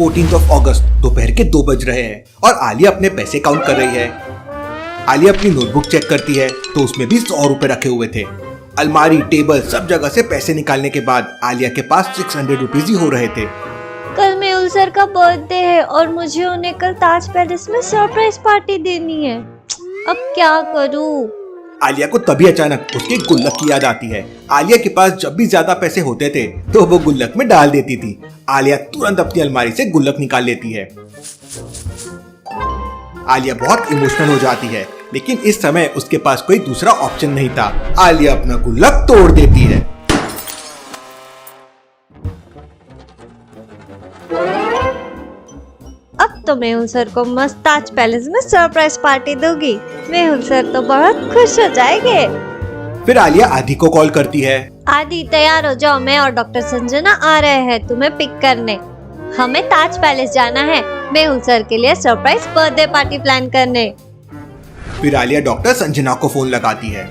14 अगस्त दोपहर के 2 बज रहे हैं और आलिया अपने पैसे काउंट कर रही है। आलिया अपनी नोटबुक चेक करती है तो उसमें भी 100 रुपए रखे हुए थे। अलमारी, टेबल, सब जगह से पैसे निकालने के बाद आलिया के पास 600 रुपीज ही हो रहे थे। कल मेहुल सर का बर्थडे है और मुझे उन्हें कल ताज पैलेस में सरप्राइज पार्टी देनी है। अब क्या करूं? आलिया को तभी अचानक उसके गुल्लक की याद आती है। आलिया के पास जब भी ज्यादा पैसे होते थे तो वो गुल्लक में डाल देती थी। आलिया तुरंत अपनी अलमारी से गुल्लक निकाल लेती है। आलिया बहुत इमोशनल हो जाती है, लेकिन इस समय उसके पास कोई दूसरा ऑप्शन नहीं था। आलिया अपना गुल्लक तोड़ देती है। अब तो मेहुल सर को मस्त ताज पैलेस में सरप्राइज पार्टी दूंगी। मेहुल सर तो बहुत खुश हो जाएंगे। फिर आलिया आदि को कॉल करती है। आदि तैयार हो जाओ, मैं और डॉक्टर संजना आ रहे हैं तुम्हें पिक करने। हमें ताज पैलेस जाना है मेहुल सर के लिए सरप्राइज बर्थडे पार्टी प्लान करने। फिर आलिया डॉक्टर संजना को फोन लगाती है।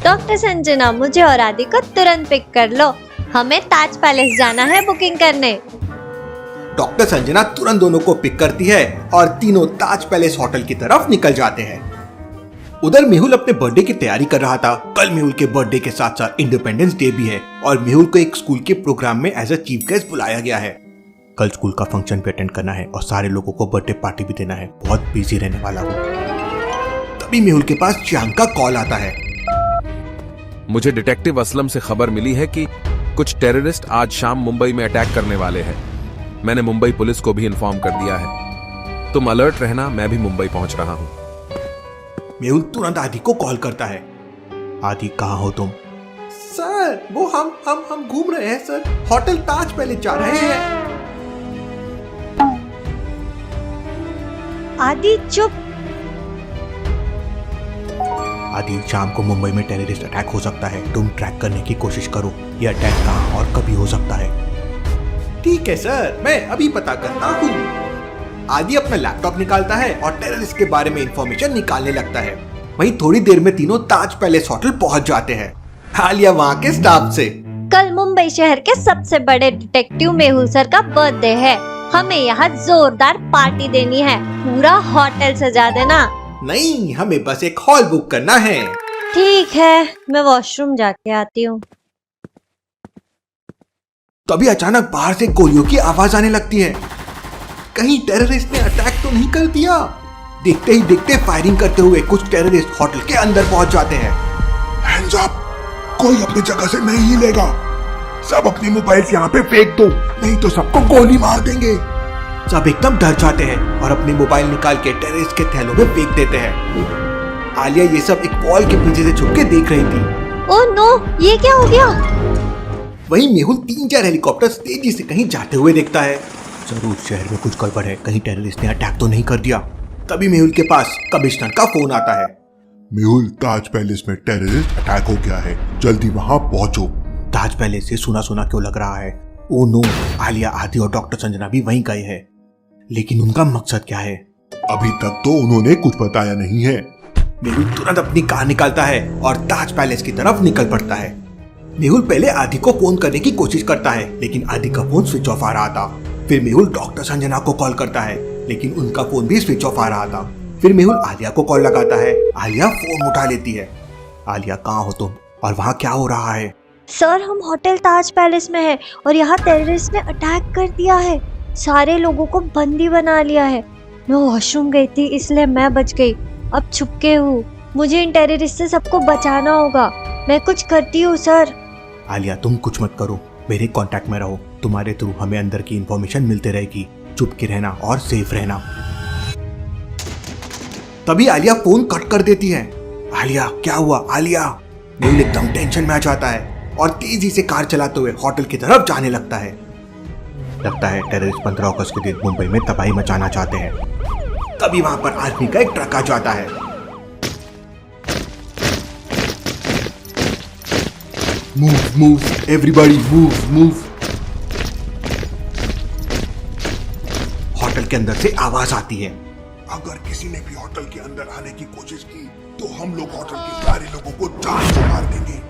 डॉक्टर संजना, मुझे और आदि को तुरंत पिक कर लो, हमें ताज पैलेस जाना है बुकिंग करने। डॉक्टर संजना तुरंत दोनों को पिक करती है और तीनों ताज पैलेस होटल की तरफ निकल जाते हैं। उधर मेहुल अपने बर्थडे की तैयारी कर रहा था। कल मेहुल के बर्थडे के साथ साथ इंडिपेंडेंस डे भी है और मेहुल को एक स्कूल के प्रोग्राम में एज अ चीफ गेस्ट बुलाया गया है। कल स्कूल का फंक्शन भी अटेंड करना है और सारे लोगों को बर्थडे पार्टी भी देना है। बहुत बिजी रहने वाला हूँ। तभी मेहुल के पास चांद का कॉल आता है। मुझे डिटेक्टिव असलम से खबर मिली है कि कुछ टेररिस्ट आज शाम मुंबई में अटैक करने वाले हैं। मैंने मुंबई पुलिस को भी इन्फॉर्म कर दिया है। तुम अलर्ट रहना, मैं भी मुंबई पहुंच रहा हूं। मेहुल तुरंत आदि को कॉल करता है। आदि, कहाँ हो तुम? सर, वो हम घूम रहे हैं सर, होटल ताज पैलेस जा रहे हैं। आदि चुप। आदि, शाम को मुंबई में टेररिस्ट अटैक हो सकता है, तुम ट्रैक करने की कोशिश करो। ये अटैक कहाँ और कभी हो सकता है। ठीक है सर, मैं अभी पता करता हूँ। आदि अपना लैपटॉप निकालता है और टेररिस्ट के बारे में इंफॉर्मेशन निकालने लगता है। वहीं थोड़ी देर में तीनों ताज पैलेस होटल पहुंच जाते हैं। आलिया वहाँ के स्टाफ से, कल मुंबई शहर के सबसे बड़े डिटेक्टिव मेहुल सर का बर्थडे है, हमें यहाँ जोरदार पार्टी देनी है, पूरा होटल सजा देना। नहीं, हमें बस एक हॉल बुक करना है। ठीक है, मैं वॉशरूम जाके आती हूँ। तभी अचानक बाहर से गोलियों की आवाज आने लगती है। कहीं टेररिस्ट ने अटैक तो नहीं कर दिया? देखते ही देखते फायरिंग करते हुए कुछ टेररिस्ट होटल के अंदर पहुंच जाते हैं। Hands up! कोई अपनी जगह से नहीं हिलेगा। सब अपनी मोबाइल यहाँ पे फेंक दो, नहीं तो सबको गोली मार देंगे। सब एकदम डर जाते हैं और अपने मोबाइल निकाल के टेररिस्ट के थैलों में फेंक देते हैं। आलिया ये सब एक वॉल के पीछे से छुप के देख रही थी। ओह नो, ये क्या हो गया? वहीं मेहुल 3-4 हेलीकॉप्टर तेजी से कहीं जाते हुए देखता है। जरूर शहर में कुछ गड़बड़ है, कहीं टेररिस्ट ने अटैक तो नहीं कर दिया। तभी मेहुल के पास कमिश्नर का फोन आता है। मेहुल, ताज पैलेस में टेररिस्ट अटैक हो गया है, जल्दी वहाँ पहुँचो। ताज पैलेस से सुना सुना क्यों लग रहा है? ओह नो, आलिया, आदि और डॉक्टर संजना भी वहीं गए हैं, लेकिन उनका मकसद क्या है? अभी तक तो उन्होंने कुछ बताया नहीं है। मेहुल तुरंत अपनी कार निकालता है और ताज पैलेस की तरफ निकल पड़ता है। मेहुल पहले आदि को फोन करने की कोशिश करता है, लेकिन आदि का फोन स्विच ऑफ आ रहा था। फिर मेहुल डॉक्टर संजना को कॉल करता है, लेकिन उनका फोन भी स्विच ऑफ आ रहा था। फिर मेहुल आलिया को कॉल लगाता है। आलिया फोन उठा लेती है। आलिया, कहाँ हो तुम और वहाँ क्या हो रहा है? सर, हम होटल ताज पैलेस में हैं और यहाँ टेररिस्ट ने अटैक कर दिया है, सारे लोगों को बंदी बना लिया है। मैं वॉशरूम गई थी इसलिए मैं बच गई, अब छुपके हूँ। मुझे इन टेररिस्ट से सबको बचाना होगा, मैं कुछ करती हूँ सर। आलिया, तुम कुछ मत करो, मेरे कांटेक्ट में रहो, तुम्हारे थ्रू हमें अंदर की इंफॉर्मेशन मिलते रहेगी। चुप के रहना और सेफ रहना। तभी आलिया फोन कट कर देती है। आलिया, क्या हुआ? आलिया, मेहुल एकदम टेंशन में आ जाता है और तेजी से कार चलाते हुए होटल की तरफ जाने लगता है। लगता है टेररिस्ट 15 अगस्त के दिन मुंबई में तबाही मचाना चाहते हैं। तभी वहां पर आर्मी का एक ट्रक आ जाता है। Move move everybody, move move. Hotel के अंदर से आवाज आती है। अगर किसी ने भी होटल के अंदर आने की कोशिश की तो हम लोग होटल के सारे लोगों को जान से मार देंगे।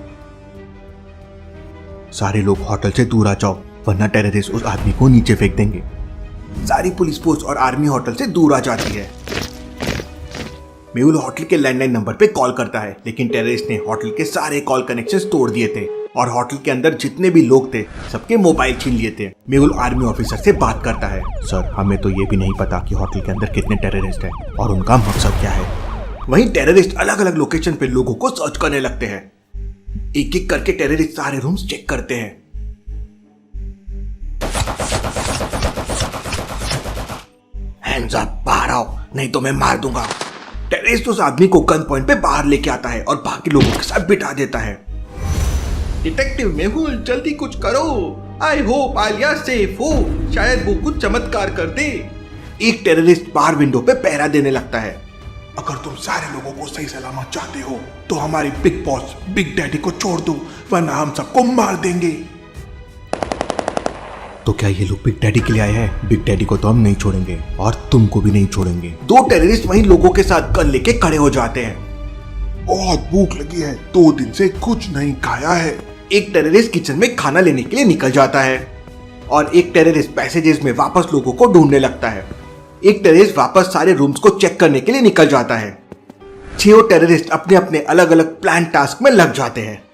सारे लोग होटल से दूर आ जाओ, वरना टेररिस्ट उस आदमी को नीचे फेंक देंगे। सारी पुलिस फोर्स और आर्मी होटल से दूर आ जाती है। मेहुल होटल के लैंडलाइन नंबर पे कॉल करता है, लेकिन टेररिस्ट ने होटल के सारे कॉल कनेक्शंस तोड़ दिए थे और होटल के अंदर जितने भी लोग थे सबके मोबाइल छीन लिए थे। मेहुल आर्मी ऑफिसर से बात करता है, सर हमें तो ये भी नहीं पता कि होटल के अंदर कितने टेररिस्ट हैं और उनका मकसद क्या है। वहीं टेररिस्ट अलग अलग लोकेशन पे लोगों को सर्च करने लगते हैं। एक एक करके टेररिस्ट सारे रूम्स चेक करते हैं। हैंड्स अप, बाहर आओ नहीं तो मैं मार दूंगा। टेररिस्ट उस आदमी को गन पॉइंट पे बाहर लेके आता है और बाकी लोगों के साथ बिठा देता है। डिटेक्टिव मेहुल जल्दी कुछ करो, आई होप आलिया सेफ हो, शायद वो कुछ चमत्कार कर दे। एक टेररिस्ट बाहर विंडो पे पहरा देने लगता है। अगर तुम सारे लोगों को सही सलामत चाहते हो तो हमारे बिग बॉस बिग डैडी को छोड़ दो, वरना हम सबको मार देंगे। तो क्या ये लोग बिग डैडी के लिए आए हैं? बिग डैडी को तो हम नहीं छोड़ेंगे और तुमको भी नहीं छोड़ेंगे। दो टेररिस्ट वहीं लोगों के साथ गन लेके खड़े हो जाते हैं। बहुत भूख लगी है, 2 दिन से कुछ नहीं खाया है। एक टेररिस्ट किचन में खाना लेने के लिए निकल जाता है और एक टेररिस्ट पैसेजेस में वापस लोगों को ढूंढने लगता है। एक टेररिस्ट वापस सारे रूम्स को चेक करने के लिए निकल जाता है। 6 टेररिस्ट अपने अपने अलग अलग प्लान टास्क में लग जाते हैं।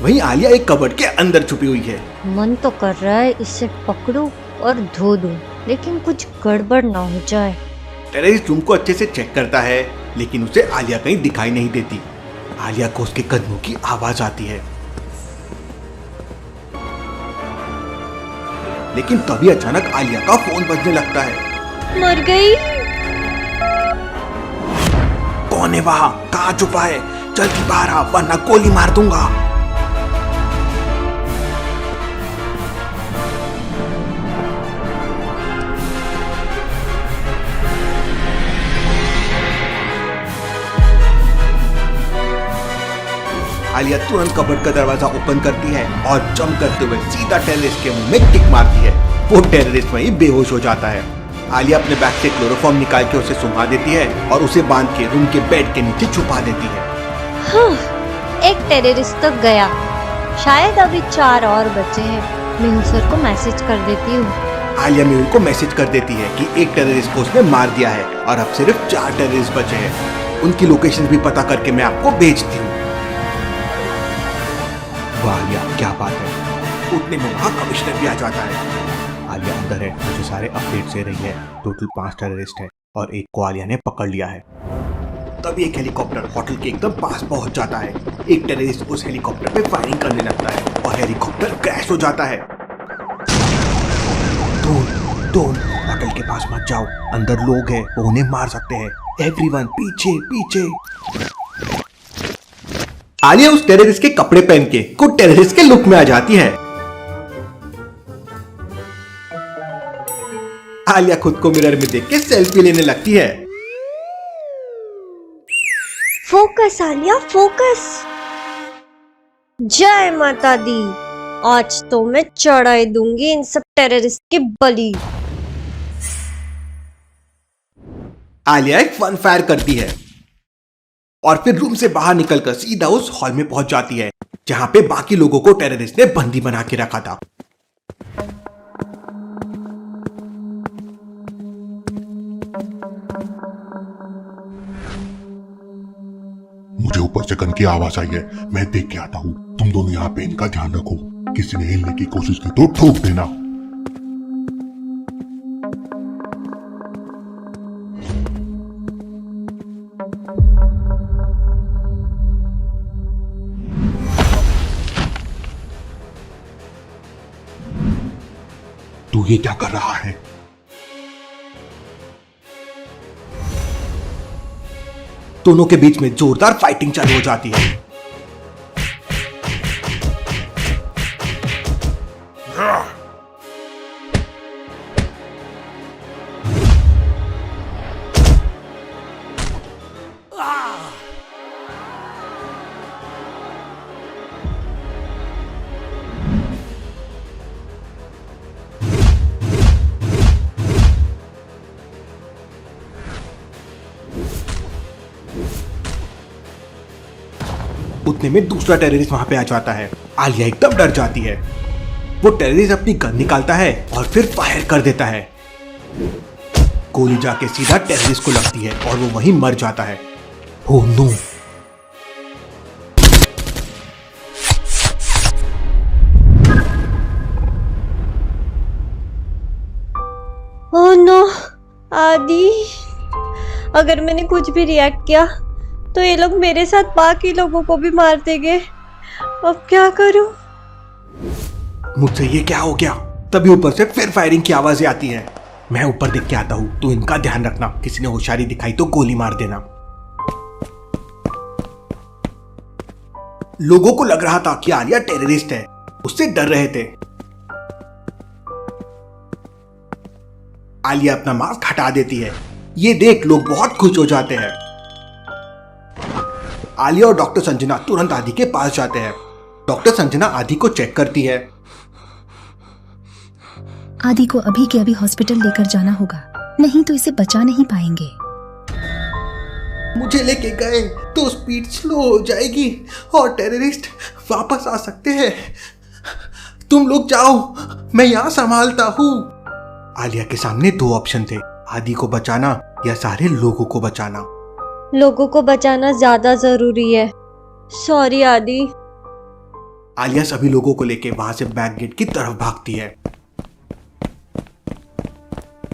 वहीं आलिया एक कबर्ड के अंदर छुपी हुई है। मन तो कर रहा है इसे पकड़ूं और धो दूं, लेकिन कुछ गड़बड़ ना हो जाए। टेररिस्ट रूम को अच्छे से चेक करता है, लेकिन उसे आलिया कहीं दिखाई नहीं देती। आलिया को उसके कदमों की आवाज आती है, लेकिन तभी अचानक आलिया का फोन बजने लगता है। मर गई। कौन है वहां? कहाँ छुपा है? जल्दी बाहर आ वरना गोली मार दूंगा। आलिया तुरंत कबर्ड का दरवाजा ओपन करती है और जंप करते हुए सीधा टेररिस्ट के मुंह में किक मारती है। वो टेररिस्ट वहीं बेहोश हो जाता है। आलिया अपने बैग से क्लोरोफॉर्म निकाल के उसे सुंघा देती है और उसे बांध के रूम के बेड के नीचे छुपा देती है। एक टेररिस्ट तो गया, शायद अभी 4 और बचे हैं। मेहुल सर को मैसेज कर देती हूँ। आलिया मेहुल को मैसेज कर देती है कि एक टेररिस्ट को उसने मार दिया है और अब सिर्फ 4 टेररिस्ट बचे हैं। उनकी लोकेशन भी पता करके मैं आपको भेजती हूँ। वाह आलिया, क्या बात है। उतने में वहाँ कमिश्नर भी आ जाता है। आलिया अंदर है, मुझे सारे अपडेट दे रही है। टोटल 5 टेररिस्ट है और एक को आलिया ने पकड़ लिया है। तभी एक हेलीकॉप्टर होटल के एकदम पास पहुंच जाता है। एक टेररिस्ट उस हेलीकॉप्टर पे फायरिंग करने लगता है और हेलीकॉप्टर क्रैश हो जाता है। डोंट होटल के पास मत जाओ, अंदर लोग हैं, वो उन्हें मार सकते हैं। एवरीवन पीछे पीछे। आलिया उस टेररिस्ट के कपड़े पहन के खुद टेररिस्ट के लुक में आ जाती है। आलिया खुद को मिरर में देख के सेल्फी लेने लगती है। Focus Alia, focus. जय माता दी। आज तो मैं चढ़ाई दूंगी इन सब टेररिस्ट की बलि। आलिया एक फन फायर करती है और फिर रूम से बाहर निकलकर सीधा उस हॉल में पहुंच जाती है जहां पे बाकी लोगों को टेररिस्ट ने बंदी बना के रखा था। मुझे ऊपर से गन की आवाज आई है, मैं देख के आता हूँ। तुम दोनों यहाँ पे इनका ध्यान रखो, किसी ने हिलने की कोशिश की तो ठोक देना। तू ये क्या कर रहा है? दोनों के बीच में जोरदार फाइटिंग चालू हो जाती है। उतने में दूसरा टेररिस्ट वहां पे आ जाता है। आलिया एकदम डर जाती है। वो टेररिस्ट अपनी गन निकालता है और फिर फायर कर देता है। गोली जाके सीधा टेररिस्ट को लगती है और वो वहीं मर जाता है। Oh no! ओह नो आदि, अगर मैंने कुछ भी रिएक्ट किया तो ये लोग मेरे साथ बाकी लोगों को भी मार देंगे। अब क्या करूं? मुझसे ये क्या हो गया? तभी ऊपर से फिर फायरिंग की आवाजें आती हैं। मैं ऊपर देख के आता हूँ, तो इनका ध्यान रखना, किसी ने होशियारी दिखाई तो गोली मार देना। लोगों को लग रहा था कि आलिया टेररिस्ट है, उससे डर रहे थे। आलिया अपना मास्क हटा देती है। ये देख लोग बहुत खुश हो जाते हैं। आलिया और डॉक्टर संजना तुरंत आदि के पास जाते हैं। डॉक्टर संजना आदि को चेक करती है। आदि को अभी के अभी हॉस्पिटल लेकर जाना होगा, नहीं तो इसे बचा नहीं पाएंगे। मुझे लेके गए तो स्पीड स्लो हो जाएगी और टेररिस्ट वापस आ सकते हैं। तुम लोग जाओ, मैं यहाँ संभालता हूँ। आलिया के सामने दो ऑप्शन थे, आदि को बचाना या सारे लोगों को बचाना। लोगों को बचाना ज्यादा जरूरी है। सॉरी आदि। आलिया सभी लोगों को लेके वहां से बैक गेट की तरफ भागती है।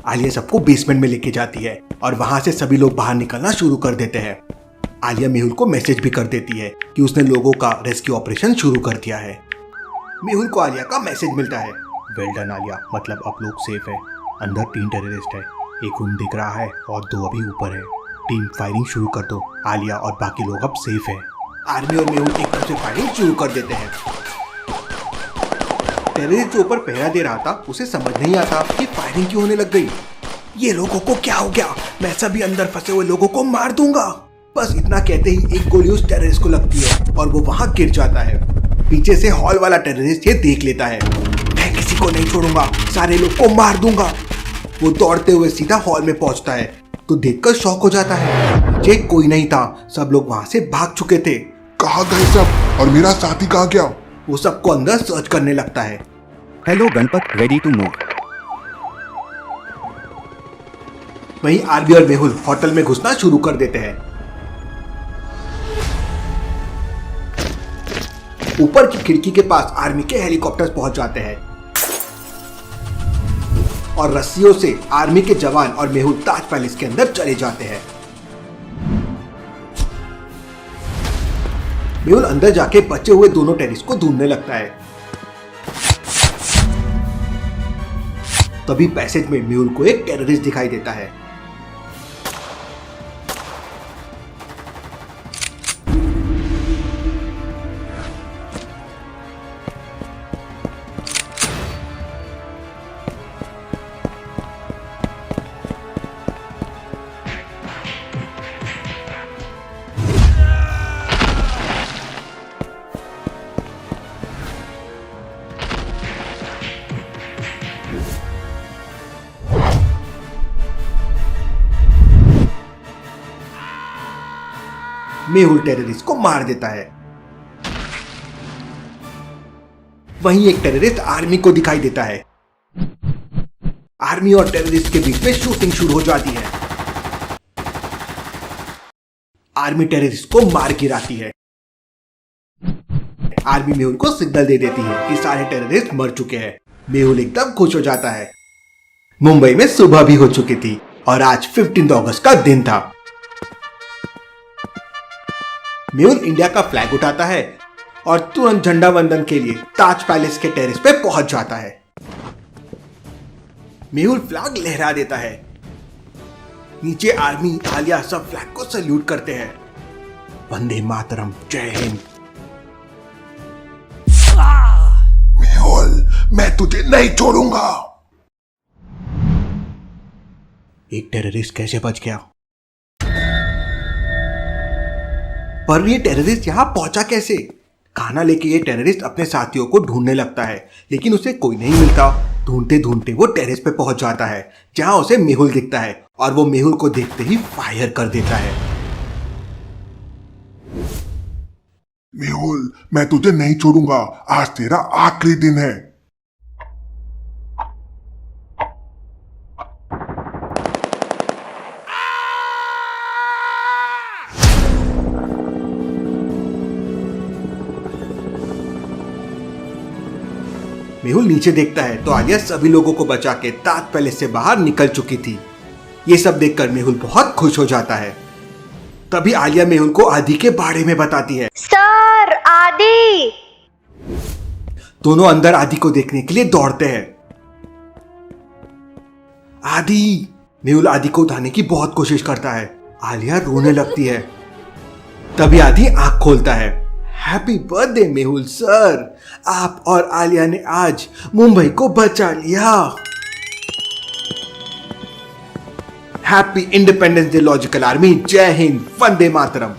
आलिया सबको बेसमेंट में लेके जाती है और वहां से सभी लोग बाहर निकलना शुरू कर देते हैं। आलिया मेहुल को मैसेज भी कर देती है कि उसने लोगों का रेस्क्यू ऑपरेशन शुरू कर दिया है। मेहुल को आलिया का मैसेज मिलता है, वेल डन आलिया, मतलब अब लोग सेफ है। अंदर 3 टेररिस्ट है, एक रूम दिख रहा है और 2 अभी ऊपर है। टीम फायरिंग शुरू कर दो, आलिया और बाकी लोग अब सेफ है। आर्मी और मेहुल एकदम से फायरिंग शुरू कर देते हैं। टेररिस्ट जो ऊपर पहरा दे रहा था उसे समझ नहीं आता कि फायरिंग क्यों होने लग गई। ये लोगों को क्या हो गया? मैं सभी अंदर फंसे हुए लोगों को मार दूंगा। बस इतना कहते ही एक गोली उस टेररिस्ट को लगती है और वो वहां गिर जाता है। पीछे से हॉल वाला टेररिस्ट ये देख लेता है। मैं किसी को नहीं छोड़ूंगा, सारे लोग को मार दूंगा। वो दौड़ते हुए सीधा हॉल में पहुंचता है तो देखकर शॉक हो जाता है। नीचे कोई नहीं था, सब लोग वहां से भाग चुके थे। कहाँ गए सब? और मेरा साथी कहाँ गया? वो सबको अंदर सर्च करने लगता है। Hello Ganpat, ready to move. वहीं आरबी और मेहुल होटल में घुसना शुरू कर देते हैं। ऊपर की खिड़की के पास आर्मी के हेलीकॉप्टर्स पहुंच जाते हैं और रस्सियों से आर्मी के जवान और मेहुल ताज पैलेस के अंदर चले जाते हैं। मेहुल अंदर जाके बचे हुए दोनों टेररिस्ट को ढूंढने लगता है। तभी पैसेज में मेहुल को एक टेररिस्ट दिखाई देता है। मेहुल टेररिस्ट को मार देता है। वहीं एक टेररिस्ट आर्मी को दिखाई देता है। आर्मी और टेररिस्ट के बीच में शूटिंग शुरू हो जाती है। आर्मी टेररिस्ट को मार गिराती है। आर्मी मेहुल को सिग्नल दे देती है कि सारे टेररिस्ट मर चुके हैं। मेहुल एकदम खुश हो जाता है। मुंबई में सुबह भी हो चुकी थी और आज 15 अगस्त का दिन था। मेहुल इंडिया का फ्लैग उठाता है और तुरंत झंडा वंदन के लिए ताज पैलेस के टेरेस पे पहुंच जाता है। मेहुल फ्लैग लहरा देता है। नीचे आर्मी, आलिया सब फ्लैग को सल्यूट करते हैं। वंदे मातरम, जय हिंद। मेहुल, मैं तुझे नहीं छोड़ूंगा। एक टेररिस्ट कैसे बच गया? पर ये टेररिस्ट यहां पहुंचा कैसे? खाना लेके ये टेररिस्ट अपने साथियों को ढूंढने लगता है, लेकिन उसे कोई नहीं मिलता। ढूंढते ढूंढते वो टेरेस पे पहुंच जाता है जहां उसे मेहुल दिखता है और वो मेहुल को देखते ही फायर कर देता है। मेहुल, मैं तुझे नहीं छोड़ूंगा। आज तेरा आखिरी दिन है। मेहुल नीचे देखता है तो आलिया सभी लोगों को बचा के ताज पैलेस से बाहर निकल चुकी थी। ये सब देखकर मेहुल बहुत खुश हो जाता है। तभी आलिया मेहुल को आदि के बारे में बताती है। सर, आदि! दोनों अंदर आदि को देखने के लिए दौड़ते हैं। आदि! मेहुल आदि को उठाने की बहुत कोशिश करता है। आलिया रोने लगती है। तभी आदि आंख खोलता है। हैप्पी बर्थडे मेहुल सर, आप और आलिया ने आज मुंबई को बचा लिया। Happy independence day logical army. जय हिंद, वंदे मातरम।